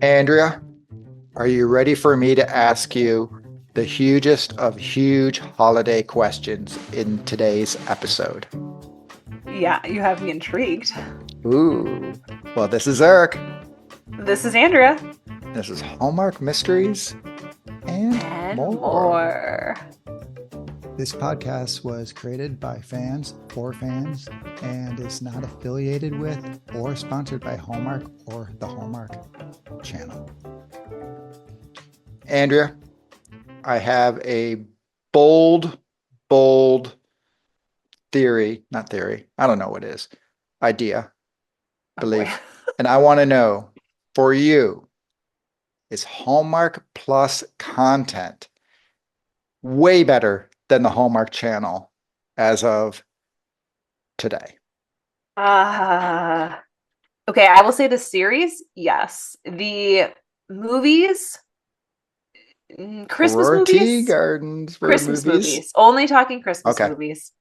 Andrea, are you ready for me to ask you the hugest of huge holiday questions in today's episode? Yeah, you have me intrigued. Ooh, well, this is Eric. This is Andrea. This is Hallmark Mysteries and And more. more. This podcast was created by fans for fans and is not affiliated with or sponsored by Hallmark or the Hallmark channel. Andrea, I have a bold, bold not theory, I don't know what it is, idea, Oh boy. belief. And I want to know, for you, is Hallmark Plus content way better than the Hallmark channel as of today? Uh, okay, I will say the series, yes. The movies, Christmas Rorty movies, Gardens for Christmas movies. movies. Only talking Christmas Okay. movies.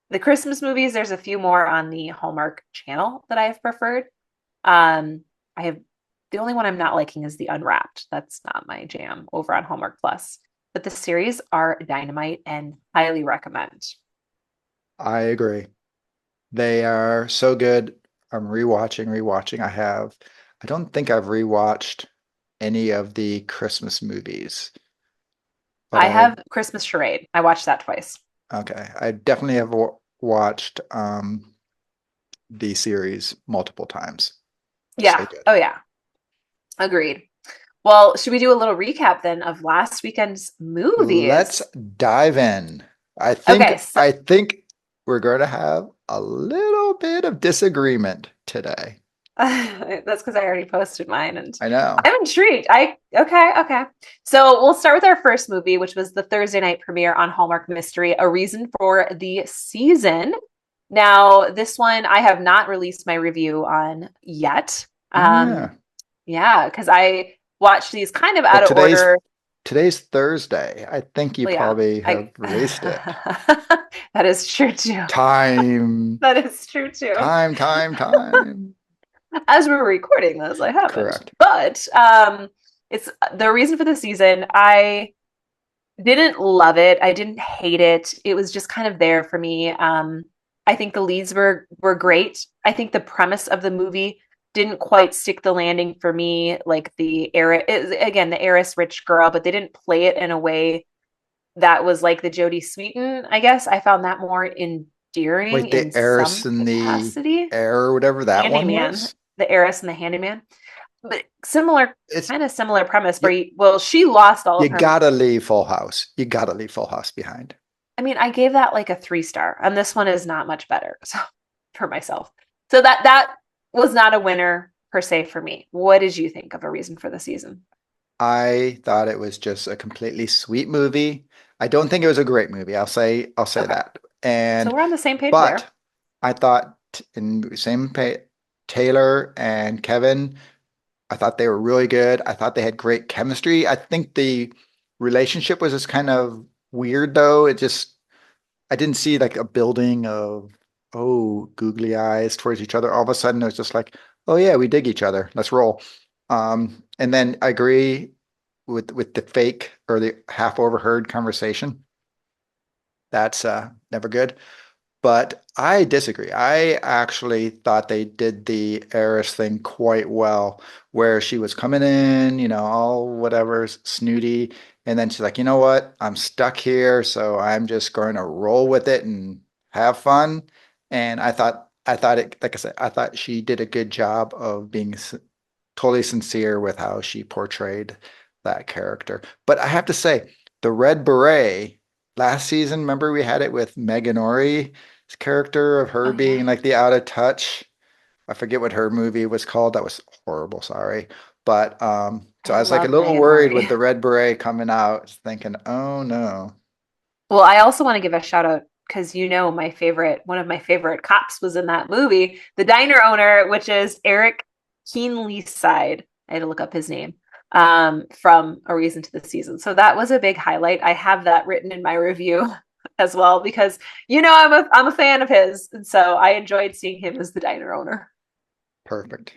The Christmas movies, there's a few more on the Hallmark channel that I have preferred. I have the only one I'm not liking is the Unwrapped. That's not my jam over on Hallmark Plus. But the series are dynamite and highly recommend. I agree. They are so good. I'm rewatching. I don't think I've rewatched any of the Christmas movies, but I have Christmas Charade. I watched that twice. okay. I definitely have watched the series multiple times. So Yeah. good. Oh, yeah. Agreed. Well, should we do a little recap then of last weekend's Let's movies? dive in. I think Okay, so I think we're going to have a little bit of disagreement today. that's because I already posted mine and I know. I'm intrigued. Okay. So we'll start with our first movie, which was the Thursday night premiere on Hallmark Mystery, A Reason for the Season. Now, this one I have not released my review on yet. Yeah. Yeah, because I watched these kind of Well, out of order. today's Thursday. I think you Well, yeah, probably I have released it. that is true too. Time, That is true too. time. As we're recording this, I haven't. Correct. But it's the reason for the season. I didn't love it. I didn't hate it. It was just kind of there for me. I think the leads were great. I think the premise of the movie didn't quite stick the landing for me. Like the again, the heiress rich girl, but they didn't play it in a way that was like the Jodie Sweetin. I guess I found that more endearing Wait, in the heiress some in the capacity. air or whatever that one Handyman, was? the heiress and the handyman, but similar, It's kind of similar premise. you, Well, she lost all you of her. gotta leave Full House. You gotta leave Full House behind. I mean, I gave that like a 3 star, and this one is not much better. So for myself, so that was not a winner per se for me. What did you think of A Reason for the Season? I thought it was just a completely sweet movie. I don't think it was a great movie. I'll say Okay, that. so And we're on the same page but there. I thought in same pay, Taylor and Kevin, I thought they were really good. I thought they had great chemistry. I think the relationship was just kind of weird though. I didn't see like a building of googly eyes towards each other. All of a sudden it was just like, oh yeah, we dig each other. Let's roll. And then I agree with the fake or the half overheard conversation. That's never good. But I disagree. I actually thought they did the heiress thing quite well, where she was coming in, all whatever, snooty, and then she's like, you know what? I'm stuck here, so I'm just going to roll with it and have fun. And I thought it, like I said, I thought she did a good job of being totally sincere with how she portrayed that character. But I have to say, the Red Beret last season, remember we had it with Megan Ori's character of Oh her yeah. being like the out of touch. I forget what her movie was called. That was horrible, sorry. But so I I was like a love little Megan worried with Mori. the Red Beret coming out, thinking, oh no. Well, I also want to give a shout out because one of my favorite cops was in that movie, the diner owner, which is Eric Keenly Side. I had to look up his name from A Reason to the Season. So that was a big highlight. I have that written in my review as well because I'm a fan of his, and so I enjoyed seeing him as the diner owner. Perfect.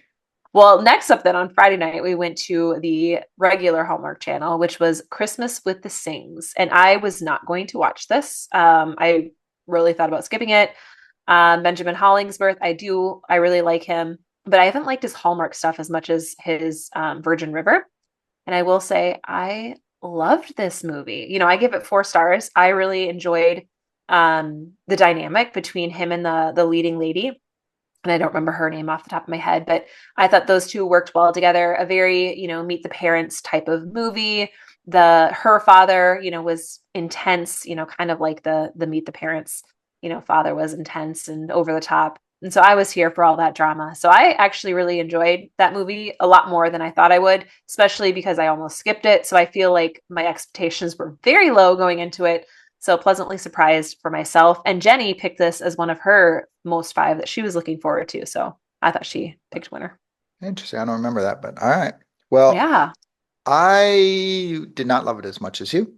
Well, next up then on Friday night, we went to the regular Hallmark channel, which was Christmas with the Sings. And I was not going to watch this. I really thought about skipping it. Benjamin Hollingsworth, I really like him, but I haven't liked his Hallmark stuff as much as his Virgin River. And I will say, I loved this movie. I give it 4 stars. I really enjoyed the dynamic between him and the leading lady, and I don't remember her name off the top of my head, but I thought those two worked well together. A very, meet the parents type of movie. Her father, was intense, kind of like the meet the parents, father was intense and over the top. And so I was here for all that drama. So I actually really enjoyed that movie a lot more than I thought I would, especially because I almost skipped it. So I feel like my expectations were very low going into it. So pleasantly surprised for myself. And Jenny picked this as one of her most 5 that she was looking forward to. So I thought she picked winner. Interesting. I don't remember that, but all right. Well, Yeah, I did not love it as much as you.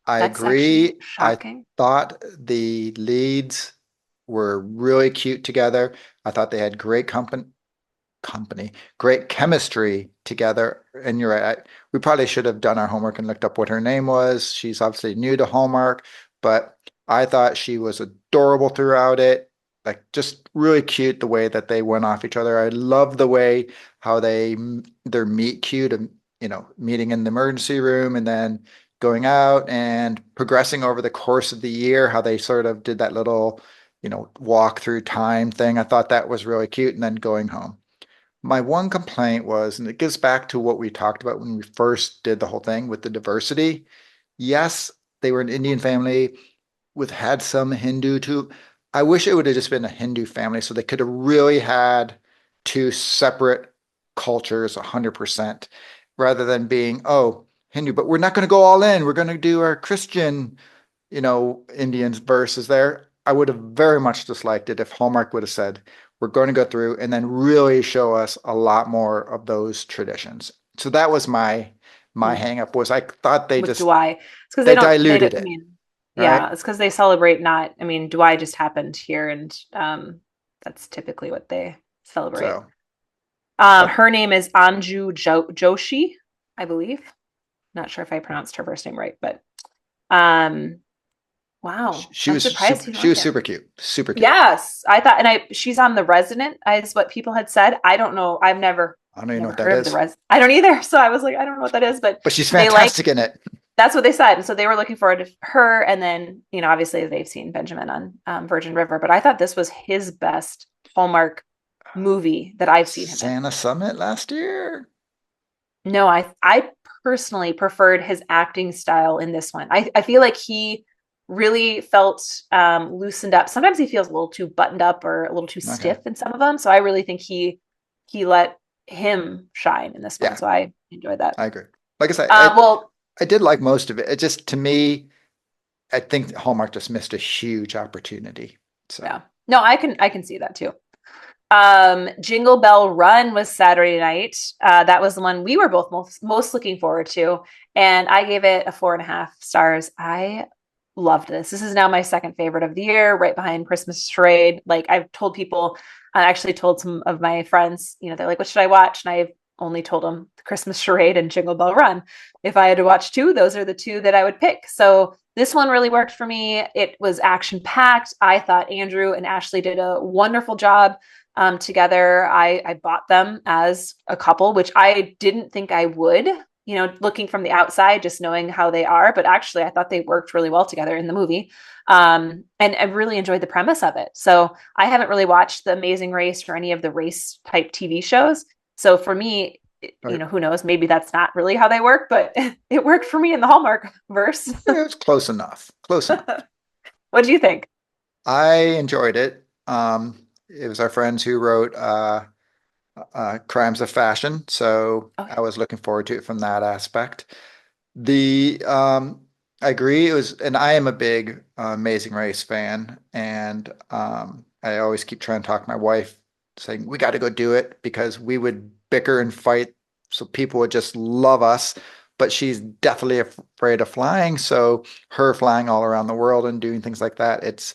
I that's actually agree. I shocking. thought the leads were really cute together. I thought they had great great chemistry together. And you're right. We probably should have done our homework and looked up what her name was. She's obviously new to Hallmark, but I thought she was adorable throughout it. Like just really cute the way that they went off each other. I love the way how their meet cute and meeting in the emergency room and then going out and progressing over the course of the year, how they sort of did that little, walk through time thing. I thought that was really cute. And then going home. My one complaint was, and it gets back to what we talked about when we first did the whole thing with the diversity. Yes, they were an Indian family with had some Hindu too. I wish it would have just been a Hindu family so they could have really had 2 separate cultures 100% rather than being, oh, Hindu, but we're not going to go all in. We're going to do our Christian, Indians versus there. I would have very much disliked it if Hallmark would have said, we're going to go through and then really show us a lot more of those traditions. So that was my Hmm. hang up was I thought With Douai, it's because they they diluted don't, I it, mean, right? yeah, it's because they celebrate not, I mean, Douai just happened here and that's typically what they celebrate. So, but Her name is Joshi, I believe. Not sure if I pronounced her first name right, but um, wow, she I'm was surprised super, you don't she like was it. super cute, super cute. Yes, I thought, and she's on The Resident, is what people had said. I don't know. I've I don't even know never what that heard of The is, Res. I don't either. So I was like, I don't know what that is, but but she's they like fantastic in it. that's what they said. And so they were looking forward to her. And then, obviously they've seen Benjamin on Virgin River, but I thought this was his best Hallmark movie that I've seen him in. Santa Summit last year. No, I personally preferred his acting style in this one. I feel like he really felt loosened up. Sometimes he feels a little too buttoned up or a little too Okay, stiff in some of them. So I really think he let him shine in this one. yeah, So I enjoyed that. I agree. Like I said, Well, I did like most of it. It just to me, I think Hallmark just missed a huge opportunity. So yeah. No, I can see that too. Jingle Bell Run was Saturday night. That was the one we were both most looking forward to, and I gave it a 4.5 stars. I loved this. This is now my second favorite of the year, right behind Christmas Charade. Like I've told people, I actually told some of my friends, they're like, "What should I watch?" And I've only told them Christmas Charade and Jingle Bell Run. If I had to watch two, those are the two that I would pick. So this one really worked for me. It was action packed. I thought Andrew and Ashley did a wonderful job together. I bought them as a couple, which I didn't think I would, looking from the outside, just knowing how they are. But actually, I thought they worked really well together in the movie. And I really enjoyed the premise of it. So I haven't really watched The Amazing Race or any of the race type TV shows. So for me, it who knows, maybe that's not really how they work, but it worked for me in the Hallmark verse. was close enough. Close enough. What do you think? I enjoyed it. It was our friends who wrote Crimes of Fashion, so I Okay. was looking forward to it from that aspect. The I agree. It was, and I am a big Amazing Race fan, and I always keep trying to talk my wife, saying we got to go do it because we would bicker and fight, so people would just love us. But she's definitely afraid of flying, so her flying all around the world and doing things like that, it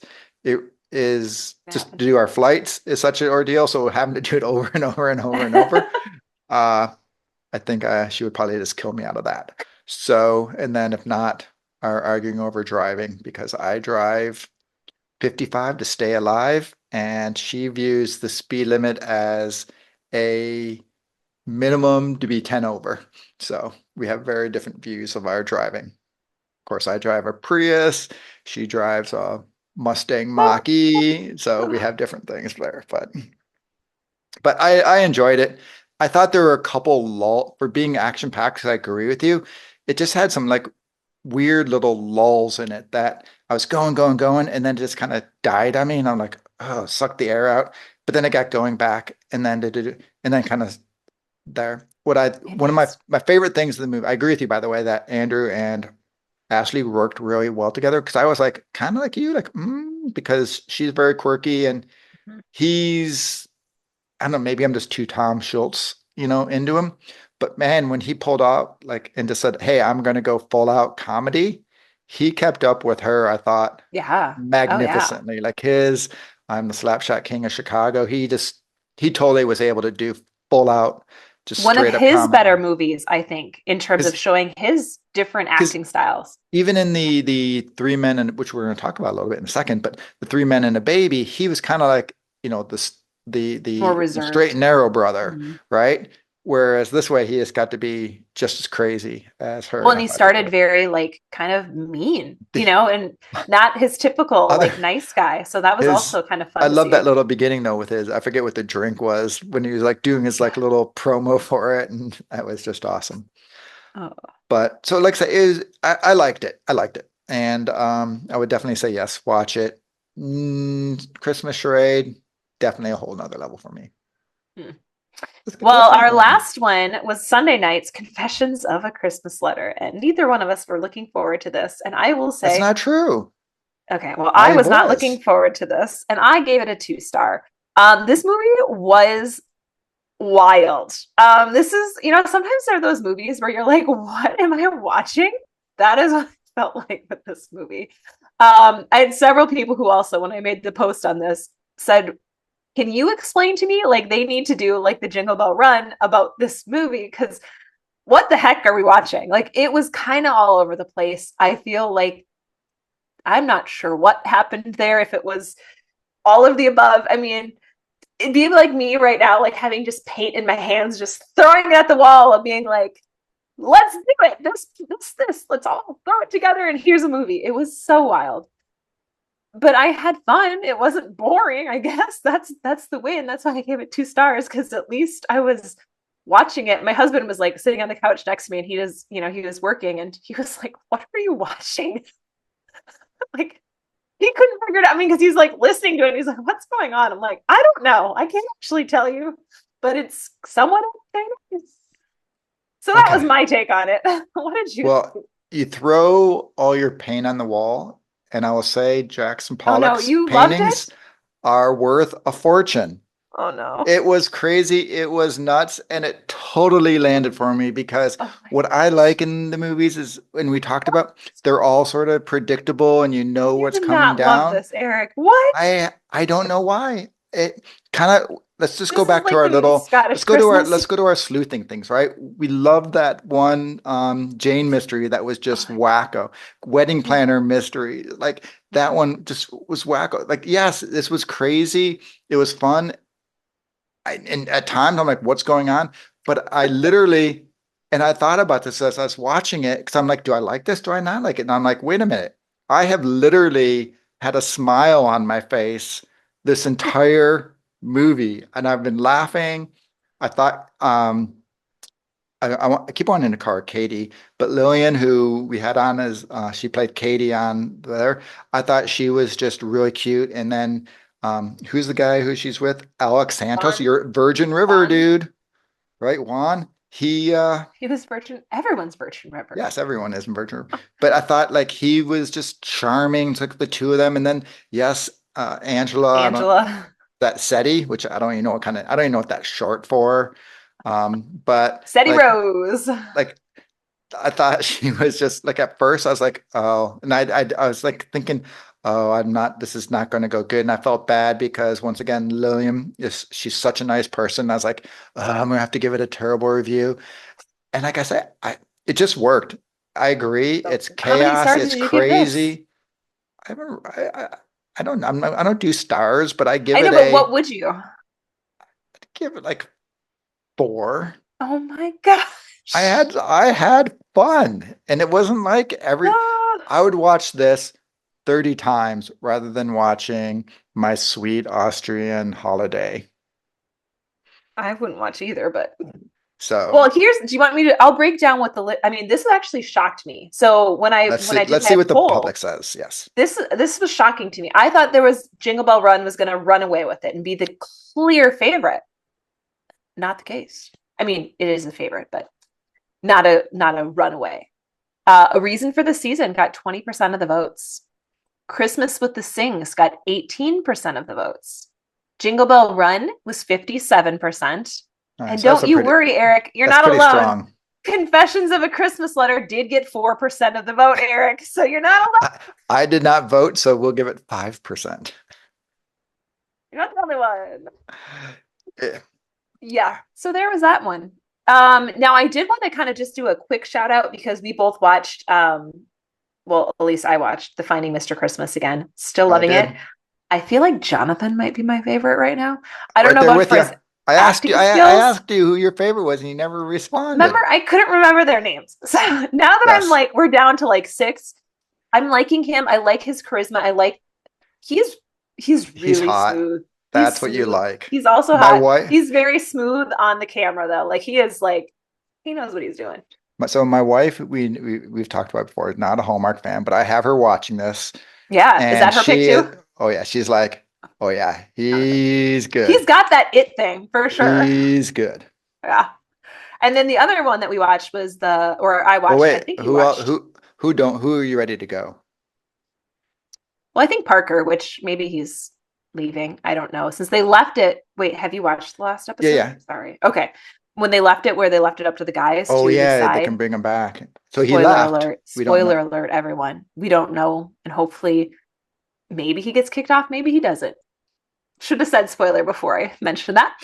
is just to happened. do our flights is such an ordeal. So having to do it over and over and over and over, uh, I think she would probably just kill me out of that. So, and then if not, are arguing over driving because I drive 55 to stay alive, and she views the speed limit as a minimum to be 10 over. So we have very different views of our driving. Of course, I drive a Prius. She drives a Mustang Mach-E. So we have different things there. But I enjoyed it. I thought there were a couple lull for being action packed. I agree with you. It just had some like weird little lulls in it that I was going, and then it just kind of died on me, and I'm like, oh, sucked the air out. But then it got going back, and then kind of there. One of Interesting. my favorite things in the movie. I agree with you, by the way, that Andrew and Ashley worked really well together because I was like kind of like you, like because she's very quirky and Mhm. he's I don't know, maybe I'm just too Tom Schultz, into him. But man, when he pulled out like and just said, "Hey, I'm gonna go full out comedy," he kept up with her, I thought, Yeah. Oh yeah. magnificently. Like his I'm the Slapshot King of Chicago. He totally was able to do full out, just One of straight up his comedy. better movies, I think, in terms of Because showing his different because acting styles. even in the Three Men and which we're going to talk about a little bit in a second, but the Three Men and a Baby, he was kind of like, this More the straight reserved. and narrow brother, Mhm. right? Whereas this way he has got to be just as crazy as her. Well, And and I he thought he started did. very like kind of mean, The and not his typical other like nice guy. So that was his also kind of I fun to love that see. little beginning though with his I forget what the drink was when he was like doing his like little promo for it, and that was just awesome. Oh, But so like I say, I liked it. I liked it. And I would definitely say yes, watch it. Christmas Charade, definitely a whole nother level for me. hmm. Let's Well, move our on. last one was Sunday night's Confessions of a Christmas Letter, and neither one of us were looking forward to this. And I will That's say, not true. okay, well, I I was not looking was. forward to this, and I gave it a 2 star. This movie was wild. This is, sometimes there are those movies where you're like, what am I watching? That is what I felt like with this movie. I had several people who also, when I made the post on this, said, can you explain to me, like, they need to do like the Jingle Bell Run about this movie? Because what the heck are we watching? Like, it was kind of all over the place. I feel like I'm not sure what happened there, if it was all of the above. I mean, it'd be like me right now, like having just paint in my hands, just throwing it at the wall and being like, let's do it. This. Let's all throw it together and here's a movie. It was so wild. But I had fun. It wasn't boring, I guess. That's the win. That's why I gave it 2 stars, because at least I was watching it. My husband was like sitting on the couch next to me, and he was working, and he was like, what are you watching? Like, he couldn't figure it out. I mean, because he's like listening to it and he's like, what's going on? I'm like, I don't know. I can't actually tell you, but it's somewhat entertaining. So that was Okay. my take on it. What did you Well, think? you throw all your paint on the wall, and I will say Jackson Oh no, Pollock's you loved paintings it? are worth a fortune. Oh no. It was crazy. It was nuts. And it totally landed for me because Oh my what I like in the movies is when we talked about, they're all sort of predictable and you know You what's did coming not love down. this, Eric. What? I don't know why. It kind of let's just go This is back to like our the little Scottish Christmas. let's go to our sleuthing things, right? We love that one Jane mystery that was Oh just my wacko. Wedding God. planner mystery. Like that one just was wacko. Like yes, this was crazy. It was fun. And at times I'm like, what's going on? But I literally, and I thought about this as I was watching it because I'm like, do I like this? Do I not like it? And I'm like, wait a minute. I have literally had a smile on my face this entire movie, and I've been laughing. I thought, I keep on in the car, Katie, but Lillian, who we had on as she played Katie on there, I thought she was just really cute. And then who's the guy who she's with? Alex Santos, Juan. your Virgin River Juan. dude, right? Juan. He He was Virgin. Everyone's Virgin River. yes, everyone is in Virgin River. But I thought like he was just charming, took the two of them, and then yes, Angela, I don't Angela. that SETI, which I don't even know what that's short for. But Seti Rose. like I thought she was just like at first I was like, oh, and I was like thinking, oh, this is not going to go good. And I felt bad because once again, she's such a nice person. I was like, I'm going to have to give it a terrible review. And like I said, it just worked. I agree. So It's how many chaos. stars It's did you give this? crazy. I don't do stars, but I I know, but what would you? give it like 4. Oh my gosh. I had fun, and it wasn't like Ah, I would watch this 30 times rather than watching My Sweet Austrian Holiday. I wouldn't watch either, but So well, do you want me to? I'll break down what I mean, this actually shocked me. So when I did let's see my what the poll, public says. Yes. this was shocking to me. I thought there was Jingle Bell Run was going to run away with it and be the clear favorite. Not the case. I mean, it is a favorite, but not a runaway. A Reason for the Season got 20% of the votes. Christmas with the Sings got 18% of the votes. Jingle Bell Run was 57%. And Nice. don't you worry, Eric, you're That's not pretty alone. strong. Confessions of a Christmas Letter did get 4% of the vote, Eric. So you're not alone. I did not vote, so we'll give it 5%. You're not the only one. Yeah. Yeah. So there was that one. Now I did want to kind of just do a quick shout out because we both watched well, at least I watched The Finding Mr. Christmas again. Still loving it. I feel like Jonathan might be my favorite right now. I don't Right know there about with for you. his I asked you. acting I skills. asked you who your favorite was, and you never responded. Remember, I couldn't remember their names. So now that Yes. I'm like, we're down to like 6. I'm liking him. I like his charisma. I like he's really hot. smooth. That's what you like. He's also My hot. wife. He's very smooth on the camera though. Like he is like he knows what he's doing. So my wife, we've talked about before, is not a Hallmark fan, but I have her watching this, Yeah. Is and that her pick too? oh yeah, she's like, oh yeah, he's good. He's got that it thing for sure. He's good. Yeah. And then the other one that we watched was I watched, Oh wait, I think you watched. who are you ready to go? Well, I think Parker, which maybe he's leaving. I don't know. Since they left it. Wait, have you watched the last episode? Yeah. Sorry. Okay. When they left it where they left it up to the guys Oh to yeah, decide. they can bring him back. So he Spoiler left. alert. We don't Spoiler know. alert, everyone. We don't know. And hopefully maybe he gets kicked off, maybe he doesn't. Should have said spoiler before I mentioned that.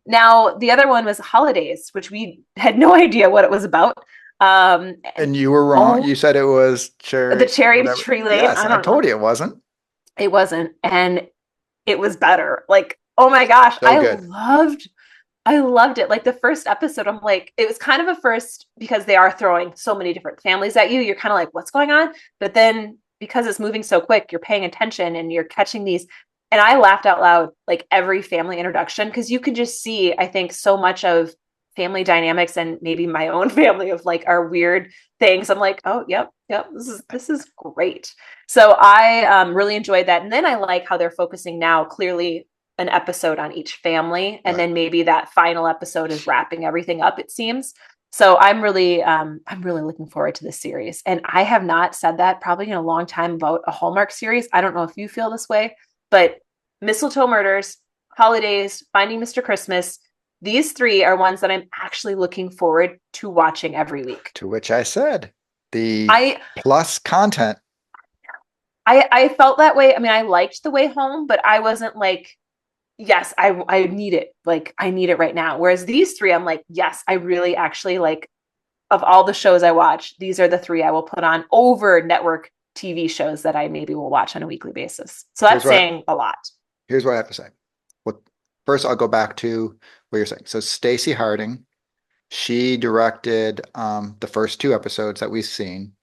Now the other one was Holidays, which we had no idea what it was about. And you were wrong. You said it was the Cherry whatever. Tree Lane. Yes, I told you it wasn't. It wasn't, and it was better. Like, oh my gosh, So good. I loved it. Like the first episode, I'm like, it was kind of a first because they are throwing so many different families at you. You're kind of like, what's going on? But then because it's moving so quick, you're paying attention and you're catching these. And I laughed out loud like every family introduction because you could just see, I think, so much of family dynamics and maybe my own family of like our weird things. I'm like, oh, yep, this is great. So I really enjoyed that. And then I like how they're focusing now clearly an episode on each family. And then maybe that final episode is wrapping everything up, it seems. So I'm really looking forward to this series. And I have not said that probably in a long time about a Hallmark series. I don't know if you feel this way, but Mistletoe Murders, Holidays, Finding Mr. Christmas, these 3 are ones that I'm actually looking forward to watching every week. To which I said the plus content. I felt that way. I mean, I liked The Way Home, but I wasn't like, yes, I need it. Like, I need it right now. Whereas these 3, I'm like, yes, I really actually like, of all the shows I watch, these are the 3 I will put on over network TV shows that I maybe will watch on a weekly basis. So that's saying a lot. Here's what I have to say. First, I'll go back to what you're saying. So Stacey Harding, she directed the first 2 episodes that we've seen.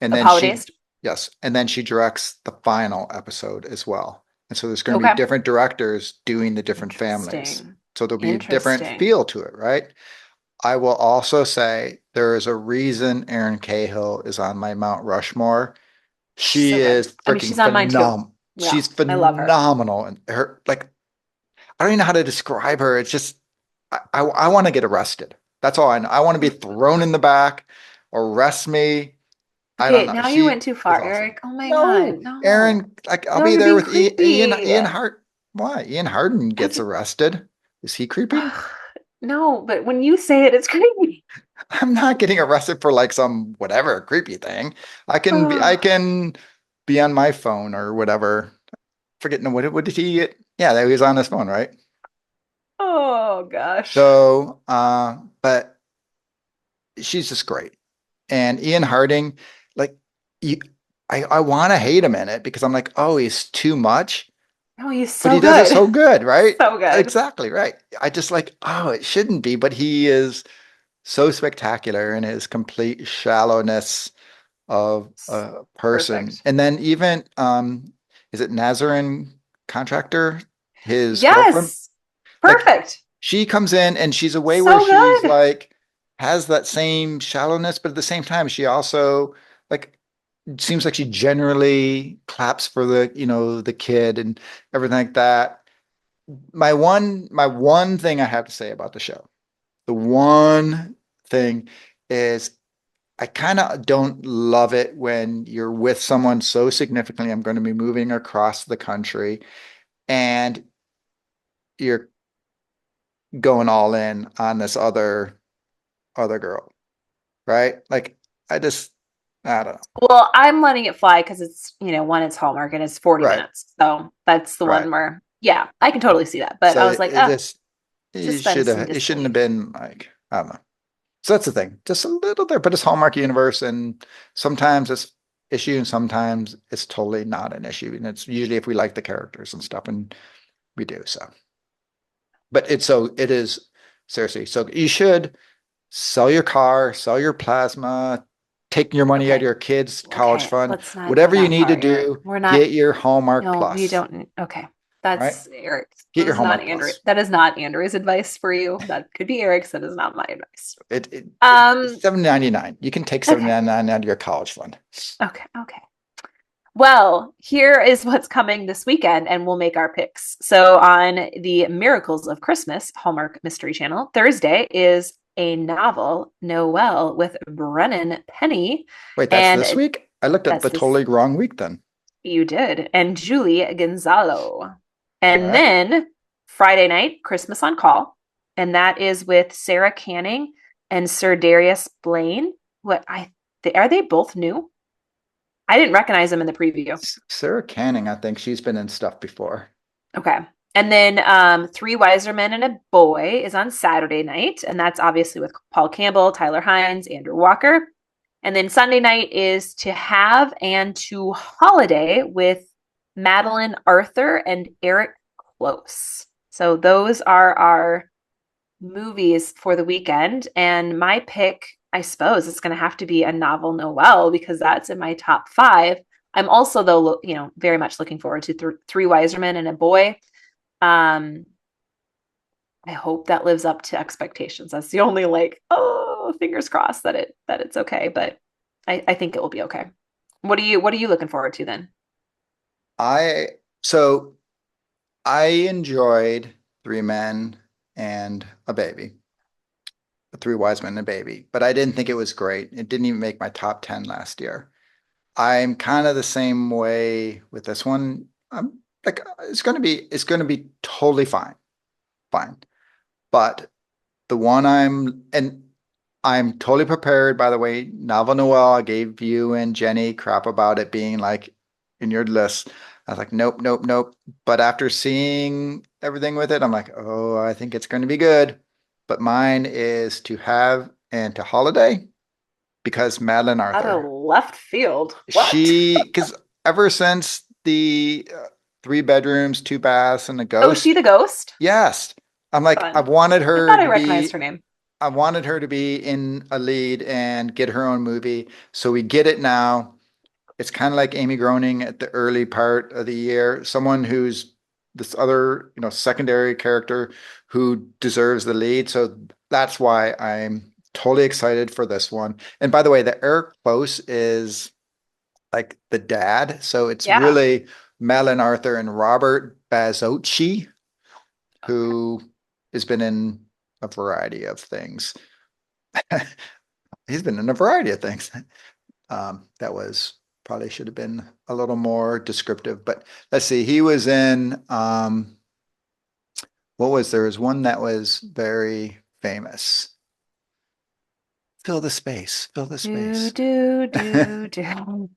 And then Holidays? Yes. And then she directs the final episode as well. And so there's going to be different directors doing the different families. So there'll be a different feel to it, right? I will also say there is a reason Erin Cahill is on my Mount Rushmore. She is freaking she's on mine too. Yeah, she's phenomenal. And her, like, I don't even know how to describe her. It's just, I want to get arrested. That's all I know. I want to be thrown in the back, arrest me. I don't know. Now you went too far, Eric. Oh my God. No. Erin, I'll be there with Ian Hart. Why? Ian Harden gets arrested. Is he creepy? No, but when you say it, it's creepy. I'm not getting arrested for like some whatever creepy thing. I can be on my phone or whatever. Forgetting what did he get? Yeah, he was on his phone, right? Oh gosh. So, but she's just great. And Ian Harding, like you, I want to hate him in it because I'm like, oh, he's too much, Oh, he's but so he does it good. so good, right? So good. Exactly right. I just like, oh, it shouldn't be, but he is so spectacular in his complete shallowness of a person. Perfect. And then even, is it Nazarene contractor, his girlfriend? Yes. Like Perfect. she comes in and she's a way where So she's good. like has that same shallowness, but at the same time, she also like seems like she generally claps for the kid and everything like that. My one thing I have to say about the show, the one thing is I kind of don't love it when you're with someone so significantly. I'm going to be moving across the country and you're going all in on this other girl, right? Like I don't know. Well, I'm letting it fly because one, it's Hallmark and it's 40 Right, minutes. So that's the right. one where, yeah, I can totally see that. But So I was like, suspend some it shouldn't have disbelief. been like, I don't know. So that's the thing. Just a little there, but it's Hallmark universe and sometimes it's issue and sometimes it's totally not an issue. And it's usually if we like the characters and stuff and we do so. But it is seriously. So you should sell your car, sell your plasma, take your money out of Okay. your kids' college Okay. fund, Let's not go whatever you that need to far, Eric. do, We're not, get your Hallmark no, we Plus, don't. Okay. right? That's Eric. Get your Hallmark That is not Andrew's advice for you. That could be Eric's. That is not my advice. It's Um, $7.99. You can take okay. $7.99 out of your college fund. Okay. Okay. Well, here is what's coming this weekend, and we'll make our picks. So, on the Miracles of Christmas Hallmark Mystery Channel, Thursday is a novel, Noel, with Brennan Penny. Wait, that's this And week? I looked at that's the this, totally wrong week then. you did, and Julie Gonzalo. And Okay. then Friday night, Christmas on Call, and that is with Sarah Canning and Sir Darius Blaine. Are they both new? I didn't recognize them in the preview. Sarah Canning, I think she's been in stuff before. Okay. And then Three Wiser Men and a Boy is on Saturday night, and that's obviously with Paul Campbell, Tyler Hines, Andrew Walker. And then Sunday night is To Have and To Holiday with Madeline Arthur and Eric Close. So those are our movies for the weekend. And my pick, I suppose, is going to have to be a novel Noel because that's in my top five. I'm also, though, very much looking forward to Three Wiser Men and a Boy. Um, I hope that lives up to expectations. That's the only fingers crossed that it's okay, but I think it will be okay. What are you looking forward to then? I so I enjoyed Three Men and a Baby, Three Wise Men and a Baby, but I didn't think it was great. It didn't even make my top 10 last year. I'm kind of the same way with this one. I'm like it's gonna be totally fine. Fine. But the one I'm totally prepared, by the way. Novel Noel, I gave you and Jenny crap about it being like in your list. I was like, nope, nope, nope. But after seeing everything with it, I'm like, oh, I think it's going to be good. But mine is To Have and To Holiday because Madeline Out of Arthur. left field. What? Because ever since the three bedrooms, two baths, and a Oh, is she ghost, the ghost? yes, I'm like, Fun. I thought I recognized her name. I wanted her to be in a lead and get her own movie. So we get it now. It's kind of like Amy Groening at the early part of the year, someone who's this other, secondary character who deserves the lead. So that's why I'm totally excited for this one. And by the way, the Eric Close is like the dad. So it's Yeah. really Madeline Arthur and Robert Bazocchi, Okay. who has been in a variety of things. He's been in a variety of things. That was probably should have been a little more descriptive, but let's see. He was in there was one that was very famous. Fill the space, fill the Do space. do do do.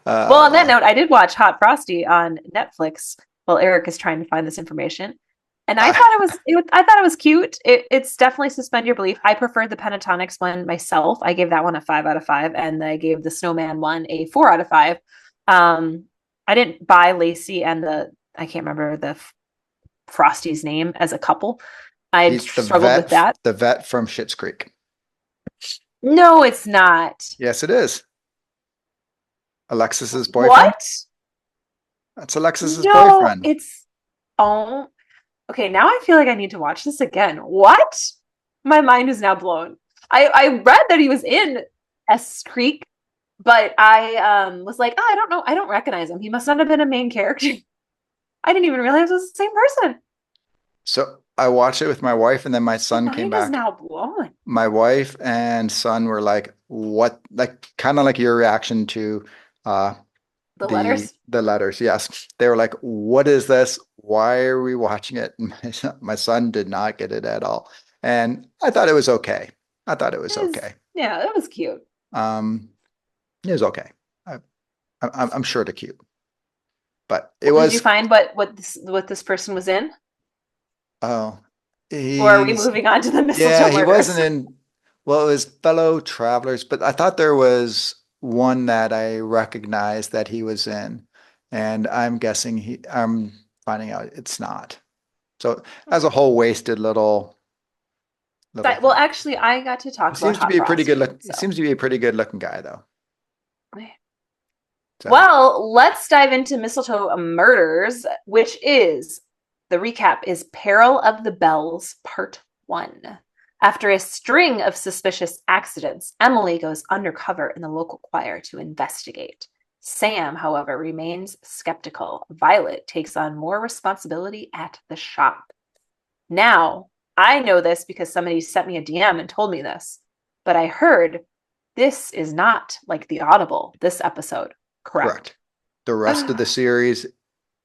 Well, on that Uh, note, I did watch Hot Frosty on Netflix while Eric is trying to find this information. And I I, thought I thought it was cute. It's definitely suspend your belief. I preferred the Pentatonics one myself. I gave that one a 5 out of 5, and I gave the Snowman one a 4 out of 5. Um, I didn't buy Lacey and I can't remember Frosty's name as a couple. I he's struggled with that. the vet from Schitt's Creek. No, it's not. Yes, it is. Alexis's boyfriend. What? That's Alexis's No, boyfriend. it's oh. Okay, now I feel like I need to watch this again. What? My mind is now blown. I read that he was in S Creek, but I was like, oh, I don't know. I don't recognize him. He must not have been a main character. I didn't even realize it was the same person. So I watched it with my wife, and then my My son came mind is back. now blown. My wife and son were like, "What?" Like kind of like your reaction to uh, The letters. the letters. Yes, they were like, "What is this? Why are we watching it?" And my son did not get it at all, and I thought it was okay. I thought it was It was, okay. yeah, it was cute. Um, it was okay. I'm sure to cute, but it Well, did you was. find what this person was in? Oh, Or are we he's moving on to the yeah. mistletoe He wasn't murders? in. Well, it was fellow travelers, but I thought there was one that I recognized that he was in, and I'm guessing I'm finding out it's not. So as a whole, wasted little Well, thing. actually, I got to He talk about seems to Hot be a pretty good Frosty. look. He So, seems to be a pretty good looking guy, though. So well, let's dive into Mistletoe Murders, which is the recap is Peril of the Bells, Part 1. After a string of suspicious accidents, Emily goes undercover in the local choir to investigate. Sam, however, remains skeptical. Violet takes on more responsibility at the shop. Now, I know this because somebody sent me a DM and told me this, but I heard this is not like the Audible, this episode, correct? correct. The rest of the series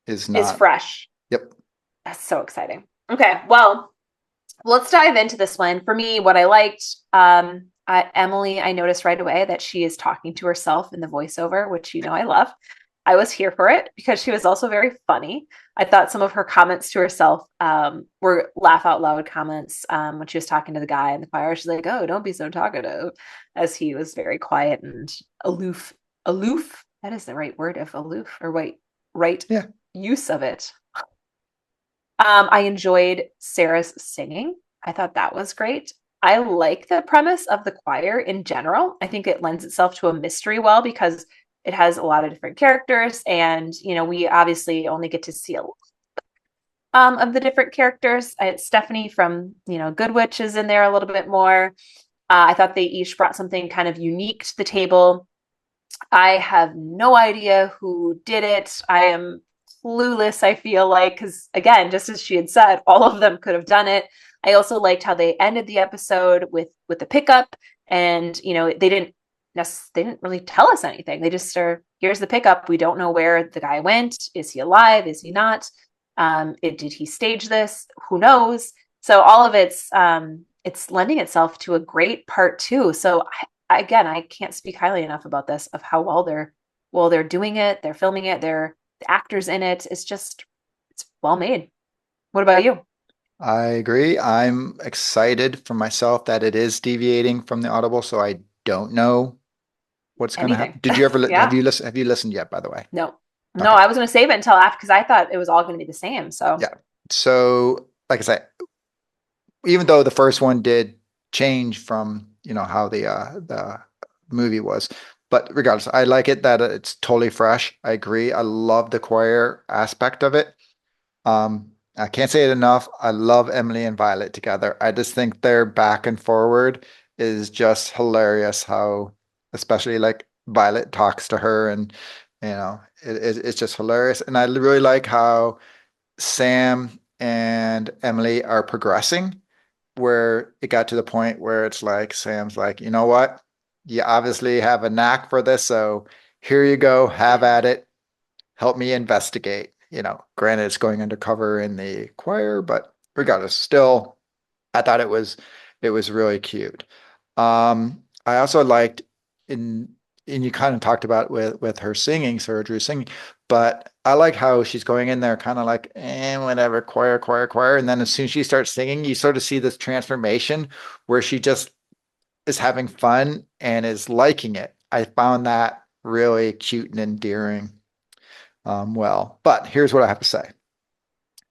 is Is not. fresh. Yep. That's so exciting. Okay, well, let's dive into this one. For me, what I liked, Emily, I noticed right away that she is talking to herself in the voiceover, which I love. I was here for it because she was also very funny. I thought some of her comments to herself were laugh out loud comments when she was talking to the guy in the choir. She's like, "Oh, don't be so talkative," as he was very quiet and aloof. Aloof. That is the right word of aloof, or right Yeah. use of it. I enjoyed Sarah's singing. I thought that was great. I like the premise of the choir in general. I think it lends itself to a mystery well because it has a lot of different characters, and we obviously only get to see a of the different characters. Stephanie from Good Witch is in there a little bit more. I thought they each brought something kind of unique to the table. I have no idea who did it. I am clueless, I feel like, because again, just as she had said, all of them could have done it. I also liked how they ended the episode with the pickup, and they didn't really tell us anything. They just are, here's the pickup. We don't know where the guy went. Is he alive? Is he not? Did he stage this? Who knows? So all of it's lending itself to a great part two. So again, I can't speak highly enough about this of how they're doing it, they're filming it, they're the actors in it. It's well made. What about you? I agree. I'm excited for myself that it is deviating from the Audible, so I don't know what's going to happen. Anything? Did you ever Yeah. have you listened yet, by the way? No. No, Okay. I was going to save it until after because I thought it was all going to be the same. So Yeah. So, like I said, even though the first one did change from, how the movie was, but regardless, I like it that it's totally fresh. I agree. I love the choir aspect of it. I can't say it enough. I love Emily and Violet together. I just think their back and forward is just hilarious. How, especially like Violet talks to her, and it's just hilarious. And I really like how Sam and Emily are progressing, where it got to the point where it's like Sam's like, you know what? You obviously have a knack for this, so here you go, have at it, help me investigate. Granted, it's going undercover in the choir, but regardless, still, I thought it was really cute. I also liked in and you kind of talked about with her singing, Sarah Drew singing, but I like how she's going in there kind of like, whatever, choir, choir, choir. And then as soon as she starts singing, you sort of see this transformation where she just is having fun and is liking it. I found that really cute and endearing. But here's what I have to say.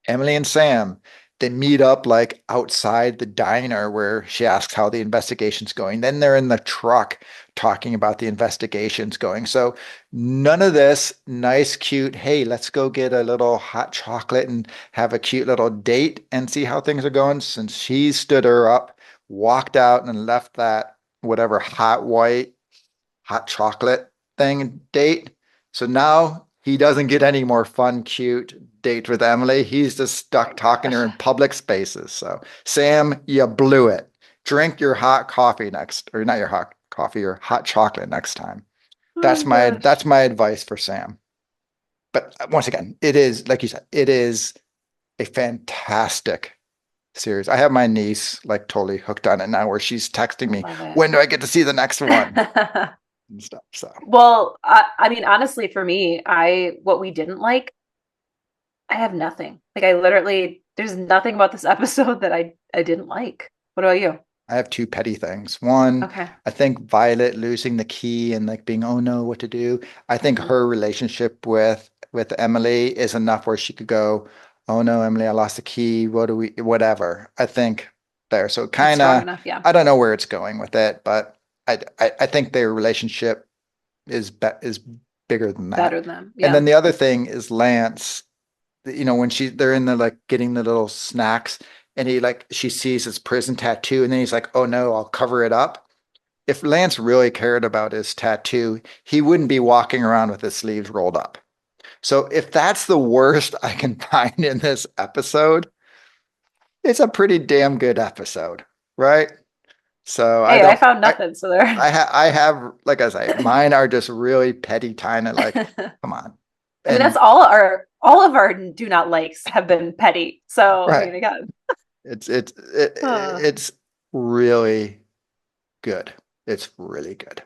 Emily and Sam, they meet up like outside the diner where she asks how the investigation's going. Then they're in the truck talking about the investigations going. So none of this nice, cute, hey, let's go get a little hot chocolate and have a cute little date and see how things are going. Since she stood her up, walked out and left that whatever hot chocolate thing date. So now he doesn't get any more fun, cute date with Emily. He's just Oh stuck my talking to her gosh. in public spaces. So Sam, you blew it. Drink your hot coffee next, or not your hot coffee, your hot chocolate next time. Oh That's gosh. my advice for Sam. But once again, it is, like you said, it is a fantastic series. I have my niece like totally hooked on it now where she's texting I me, love when do I get to see the next one? it. And stuff. So Well, I mean, honestly, for me, what we didn't like, I have nothing. Like I literally, there's nothing about this episode that I didn't like. What about you? I have two petty things. One, Okay. I think Violet losing the key and like being, oh no, what to do. I think Hmm. her relationship with Emily is enough where she could go, oh no, Emily, I lost the key. What do we, whatever. I think there. So It's kind strong of, enough, yeah. I don't know where it's going with it, but I think their relationship is bigger than Better that. than them. And Yeah. then the other thing is Lance, when they're in the like getting the little snacks and she sees his prison tattoo and then he's like, oh no, I'll cover it up. If Lance really cared about his tattoo, he wouldn't be walking around with his sleeves rolled up. So if that's the worst I can find in this episode, it's a pretty damn good episode, right? So I Hey, I don't found nothing, so there. I have, like I say, mine are just really petty, tiny, like, I come on. mean, that's And all of our do not likes have been petty. So, I right. mean, again. It's Uh, it's really good. It's really good.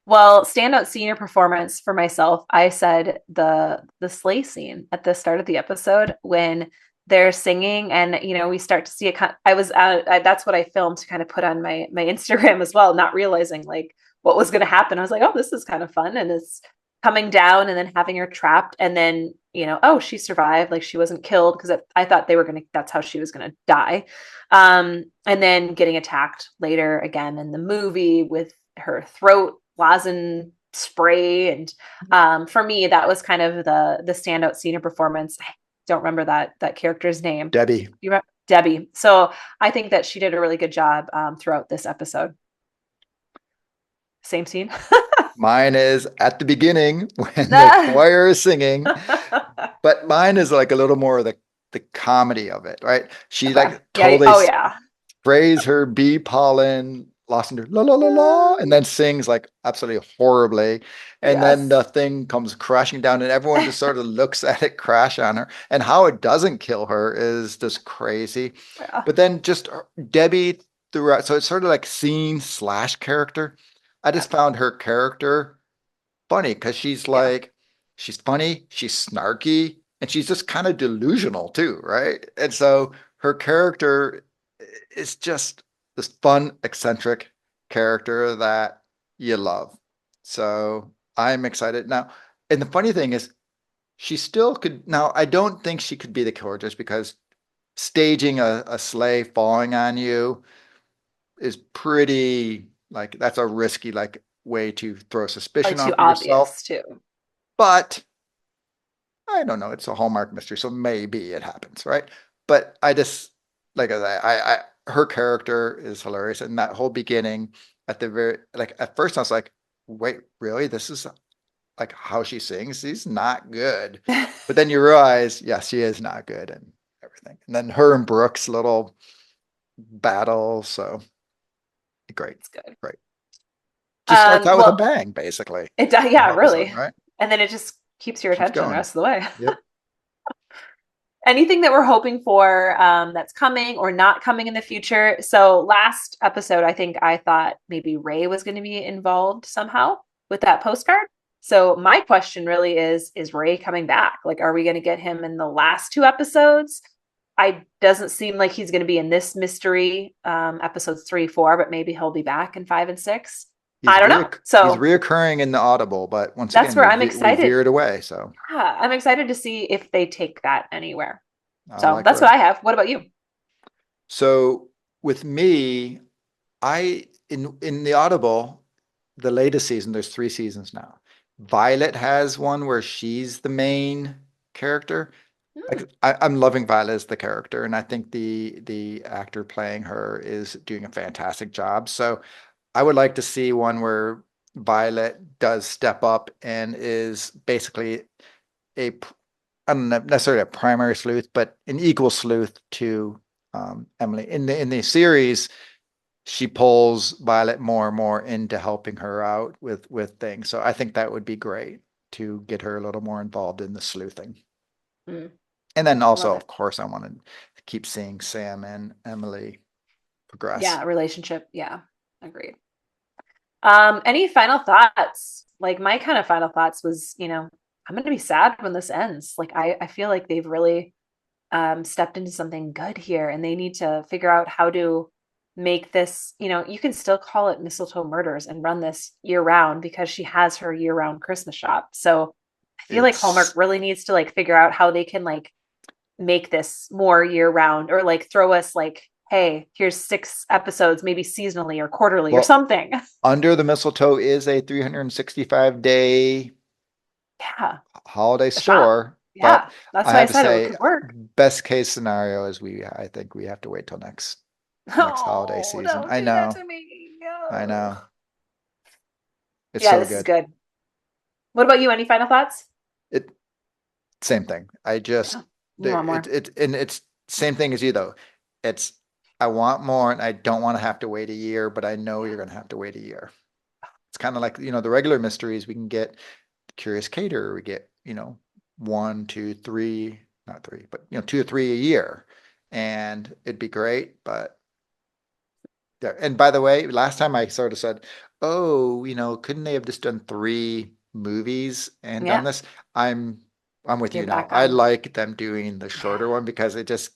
well, standout senior performance for myself, I said the sleigh scene at the start of the episode when they're singing and we start to see it. I was that's what I filmed to kind of put on my Instagram as well, not realizing like what was going to happen. I was like, oh, this is kind of fun, and it's coming down and then having her trapped, and then oh, she survived, like she wasn't killed because I thought they were gonna that's how she was gonna die, and then getting attacked later again in the movie with her throat lozenge spray. And for me, that was kind of the standout senior performance. I don't remember that character's name. Debbie, You remember Debbie? So I think that she did a really good job throughout this episode. Same scene. mine is at the beginning when the choir is singing, but mine is like a little more of the comedy of it, right? She Okay. like Yeah. totally Oh yeah. sprays her bee pollen, lost in her la la la la, and then sings like absolutely horribly. And then Yes. the thing comes crashing down, and everyone just sort of looks at it crash on her. And how it doesn't kill her is just crazy. Yeah. But then just Debbie throughout, so it's sort of like scene slash character. I Yeah. just found her character funny because Yeah. she's funny, she's snarky, and she's just kind of delusional too, right? And so her character is just this fun, eccentric character that you love. So I'm excited now. And the funny thing is, she still could. Now, I don't think she could be the killer just because staging a sleigh falling on you is pretty like that's a risky like way to throw Like suspicion too off of yourself. obvious too. But I don't know. It's a Hallmark mystery, so maybe it happens, right? But I just like her character is hilarious, and that whole beginning at the very like at first I was like, wait, really? This is like how she sings? She's not good. But then you realize, yes, she is not good and everything. And then her and Brooks' little battle, so great, It's good. great. Just starts out with a Well, bang, basically. it does. The Yeah, whole episode, really. right? And then it just keeps your Keeps attention the going. rest of the way. Yep. anything that we're hoping for that's coming or not coming in the future. So last episode, I think I thought maybe Ray was going to be involved somehow with that postcard. So my question really is Ray coming back? Like, are we going to get him in the last two episodes? I doesn't seem like he's going to be in this mystery episodes 3, 4, but maybe he'll be back in 5 and 6. I don't know. He's So reoccurring in the Audible, but once that's again, where I'm we excited. veered away. So Yeah, I'm excited to see if they take that anywhere. I So like that's Ray. what I have. What about you? So with me, in the Audible, the latest season, there's 3 seasons now. Violet has one where she's the main character. Hmm. I'm loving Violet as the character, and I think the actor playing her is doing a fantastic job. So I would like to see one where Violet does step up and is basically a, I don't know, necessarily a primary sleuth, but an equal sleuth to Emily. In the series, she pulls Violet more and more into helping her out with things. So I think that would be great to get her a little more involved in the sleuthing. Mm, And then love also, it. of course, I want to keep seeing Sam and Emily progress. Yeah, relationship. Yeah, agreed. Any final thoughts? Like my kind of final thoughts was, I'm gonna be sad when this ends. Like I feel like they've really stepped into something good here, and they need to figure out how to make this, you can still call it Mistletoe Murders and run this year round because she has her year round Christmas shop. So I feel like Hallmark It's really needs to like figure out how they can like make this more year round or like throw us like, hey, here's 6 episodes, maybe seasonally or quarterly or well, something. Under the Mistletoe is a 365-day Yeah, holiday the shop. store, but Yeah, that's I why I have to said it say, could work. best case scenario is I think we have to wait till next holiday Oh, season. don't do that to me. I No. know. It's Yeah, so this is good. good. What about you? Any final thoughts? It Same thing. I just Yeah, you want more? and it's same thing as you though. It's I want more and I don't want to have to wait a year, but I know you're Yeah. going to have to wait a year. It's kind of like, the regular mysteries we can get Curious Cater, we get, 1, 2, 3, not 3, but 2 or 3 a year. And it'd be great, but yeah. And by the way, last time I sort of said, "Oh, couldn't they have just done 3 movies and done Yeah, this?" I'm I'm with you're you now. back I on. like them doing the Yeah, shorter one because it just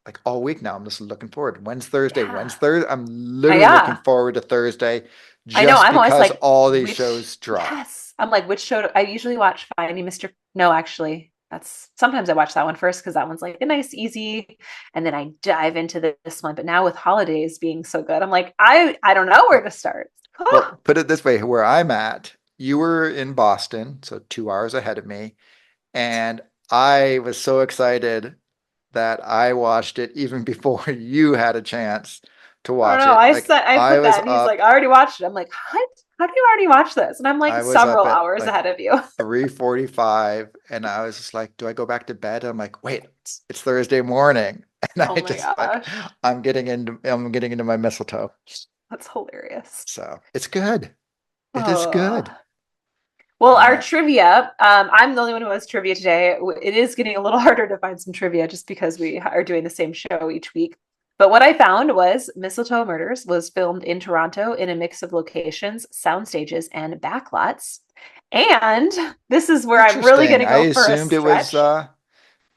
like all week now I'm just looking forward. When's Thursday? yeah, When's Thursday? I'm literally looking yeah. forward to Thursday I know. just I'm always because like, all these which? shows drop. Yes. I'm like, which show? I usually watch Finding Mr. No, actually, that's sometimes I watch that one first because that one's like a nice, easy, and then I dive into this one. But now with holidays being so good, I'm like, I don't know where to start. Well, put it this way, where I'm at, you were in Boston, so 2 hours ahead of me, and I was so excited that I watched it even before you had a chance to I don't watch know. it. I Like said I I put was that, and he's like, I already watched it. I'm like, what? How do you already watch this? And I'm like I was up several at hours like ahead of you. 3:45 and I was just like, do I go back to bed? I'm like, wait, it's Thursday morning. And Oh I my just like gosh, I'm getting into my mistletoe. that's hilarious. So it's good. It is Oh. good. Well, our Uh, trivia, I'm the only one who has trivia today. It is getting a little harder to find some trivia just because we are doing the same show each week. But what I found was Mistletoe Murders was filmed in Toronto in a mix of locations, sound stages, and backlots. And this is where I'm really going Interesting. to go for a stretch.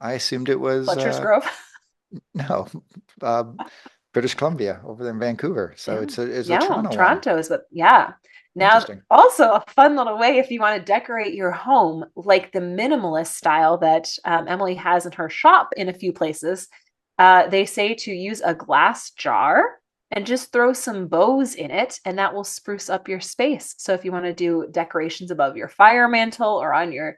I assumed it was Fletcher's Grove. no, uh, British Columbia over there in Vancouver. So Yeah. it's a Yeah. Toronto one. Toronto is what, yeah. Now, Interesting. also a fun little way if you want to decorate your home like the minimalist style that Emily has in her shop in a few places. They say to use a glass jar and just throw some bows in it, and that will spruce up your space. So if you want to do decorations above your fire mantle or on your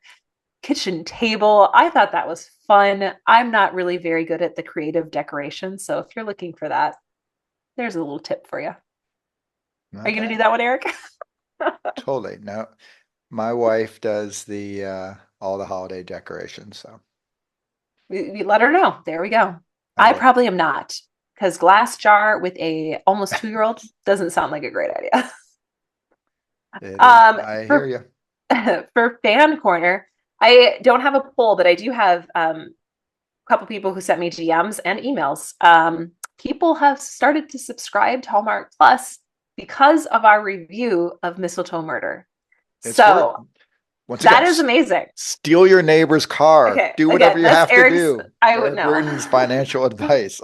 kitchen table, I thought that was fun. I'm not really very good at the creative decoration. So if you're looking for that, there's a little tip for you. Are you going to Okay. do that one, Eric? Totally. No, my wife does the all the holiday decorations, so We let her know. There we go. I I will. probably am not because glass jar with a almost 2-year-old doesn't sound like a great idea. It is. I hear For you. for fan corner, I don't have a poll, but I do have couple people who sent me DMs and emails. People have started to subscribe to Hallmark Plus because of our review of Mistletoe Murder. It's worth, So once that again, is amazing. steal your neighbor's car. Okay, Do whatever again, you that's have to Eric's. do. I would Eric know. Ruden's financial advice.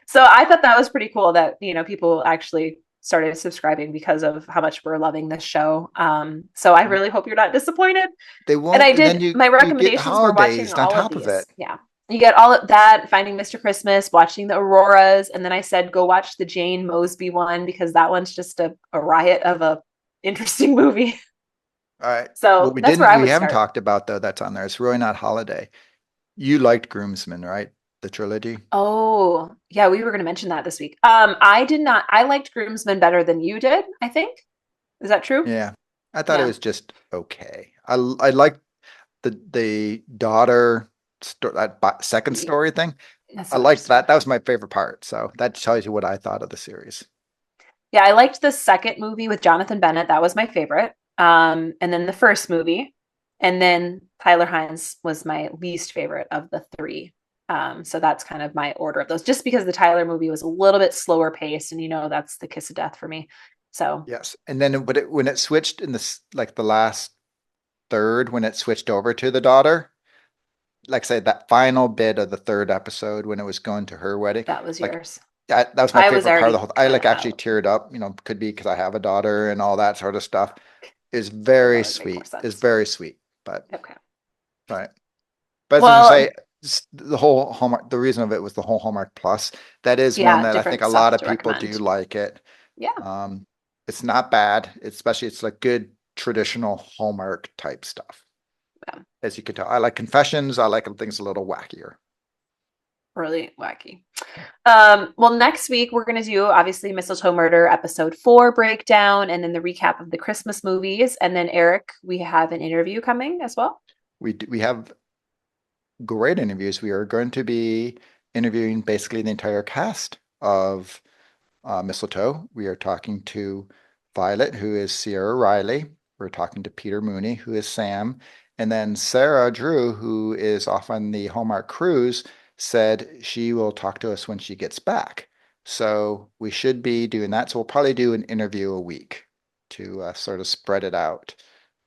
So I thought that was pretty cool that, people actually started subscribing because of how much we're loving this show. So I really hope you're not disappointed. They And won't. I And then did, my you get recommendations were watching holidays on all of top of these. it. Yeah. You get all of that, Finding Mr. Christmas, watching the Auroras. And then I said, go watch the Jane Mosby one because that one's just a riot of a interesting movie. All right. So What that's where I we would haven't start. talked about though, that's on there. It's really not holiday. You liked Groomsmen, right? The trilogy. Oh, yeah, we were going to mention that this week. I did not. I liked Groomsmen better than you did, I think. Is that true? Yeah. I thought it Yeah. was just okay. I liked the daughter second story thing. That's I so liked interesting. that. That was my favorite part. So that tells you what I thought of the series. Yeah, I liked the second movie with Jonathan Bennett. That was my favorite. And then the first movie. And then Tyler Hines was my least favorite of the three. So that's kind of my order of those, just because the Tyler movie was a little bit slower paced, and that's the kiss of death for me. So Yes. And then when it switched in this, like the last third, when it switched over to the daughter, like I say, that final bit of the third episode when it was going to her wedding, that was like yours. that was my I was favorite part of the already whole. I kind like of actually out. teared up. Could be because I have a daughter and all that sort of stuff. Is So very that would make more sweet. Is sense. very sweet. But Okay. right. But as I Well, say, the whole Hallmark. The reason of it was the whole Hallmark Plus. That is one yeah, that I think different a lot stuff of to people do recommend. like it. Yeah. It's not bad. Especially it's like good traditional Hallmark type stuff. Yeah. As you can tell, I like Confessions. I like things a little wackier. Really wacky. Well, next week we're going to do obviously Mistletoe Murder episode 4 breakdown, and then the recap of the Christmas movies. And then Eric, we have an interview coming as well. We have great interviews. We are going to be interviewing basically the entire cast of Mistletoe. We are talking to Violet, who is Sierra Riley. We're talking to Peter Mooney, who is Sam. And then Sarah Drew, who is off on the Hallmark cruise, said she will talk to us when she gets back. So we should be doing that. So we'll probably do an interview a week to sort of spread it out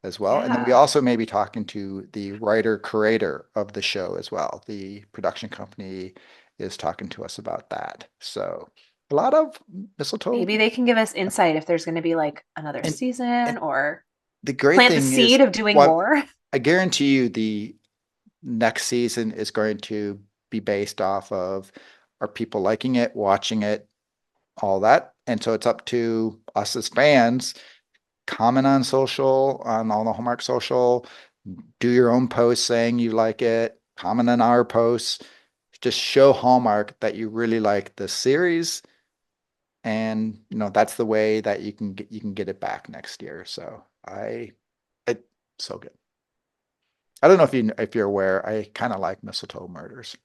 as well. And then we Yeah. also may be talking to the writer-creator of the show as well. The production company is talking to us about that. So a lot of Mistletoe. Maybe they can give us insight if there's going to be like another And, season, and or the great plant the thing is, seed of doing well, more. I guarantee you the next season is going to be based off of are people liking it, watching it, all that. And so it's up to us as fans, comment on social, on all the Hallmark social, do your own post saying you like it, comment on our posts, just show Hallmark that you really like the series. And that's the way that you can get it back next year. So it's so good. I don't know if you're aware, I kind of like Mistletoe Murders.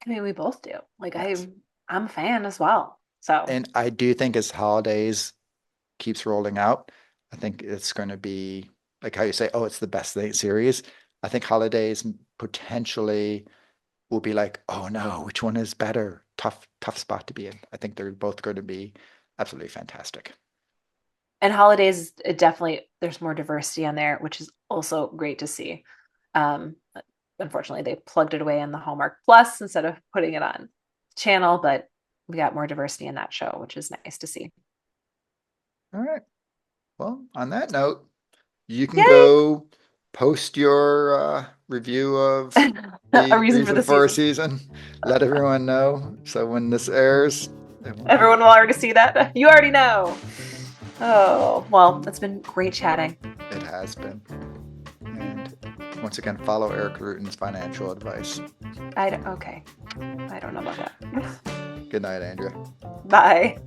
I mean, we both do. Like Yes. I'm a fan as well. So And I do think as Holidays keeps rolling out, I think it's going to be like how you say, oh, it's the best thing series. I think Holidays potentially will be like, oh no, which one is better? Tough spot to be in. I think they're both going to be absolutely fantastic. and Holidays, it definitely, there's more diversity on there, which is also great to see. Um, Unfortunately, they plugged it away in the Hallmark Plus instead of putting it on channel, but we got more diversity in that show, which is nice to see. All right. Well, on that note, you can Yay! go post your review of the A reason for the for a season. season. Let everyone know. So when this airs, Everyone will already see that. You already know. Oh, well, it's been great chatting. It has been. And once again, follow Eric Ruten's financial advice. Okay. I don't know about that. Good night, Andrea. Bye.